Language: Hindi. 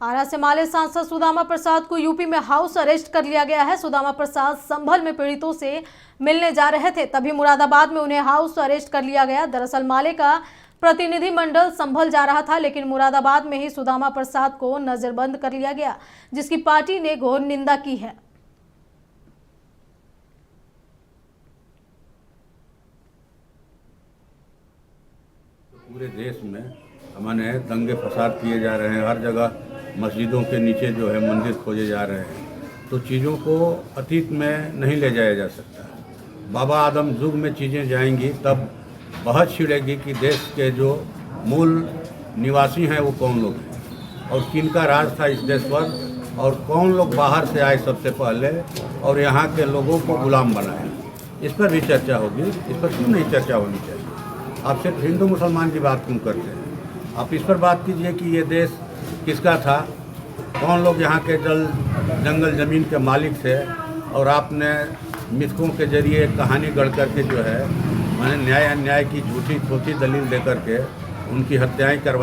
आरा से माले सांसद सुदामा प्रसाद को यूपी में हाउस अरेस्ट कर लिया गया है। सुदामा प्रसाद संभल में पीड़ितों से मिलने जा रहे थे, तभी मुरादाबाद में उन्हें हाउस अरेस्ट कर लिया गया। दरअसल माले का प्रतिनिधिमंडल संभल जा रहा था, लेकिन मुरादाबाद में ही सुदामा प्रसाद को नजरबंद कर लिया गया, जिसकी पार्टी ने घोर निंदा की है। पूरे देश में माने दंगे फसाद किए जा रहे हैं, हर जगह मस्जिदों के नीचे जो है मंदिर खोजे जा रहे हैं, तो चीज़ों को अतीत में नहीं ले जाया जा सकता। बाबा आदम युग में चीज़ें जाएंगी तब बहस छिड़ेगी कि देश के जो मूल निवासी हैं वो कौन लोग हैं और किनका राज था इस देश पर, और कौन लोग बाहर से आए सबसे पहले और यहाँ के लोगों को गुलाम बनाया। इस पर भी चर्चा होगी। इस पर क्यों नहीं चर्चा होनी चाहिए? आप सिर्फ हिंदू मुसलमान की बात क्यों करते हैं? आप इस पर बात कीजिए कि ये देश किसका था, कौन लोग यहाँ के जंगल ज़मीन के मालिक थे, और आपने मिथकों के जरिए कहानी गढ़ करके जो है मैंने न्याय अन्याय की झूठी खोटी दलील दे करके उनकी हत्याएं करवाई।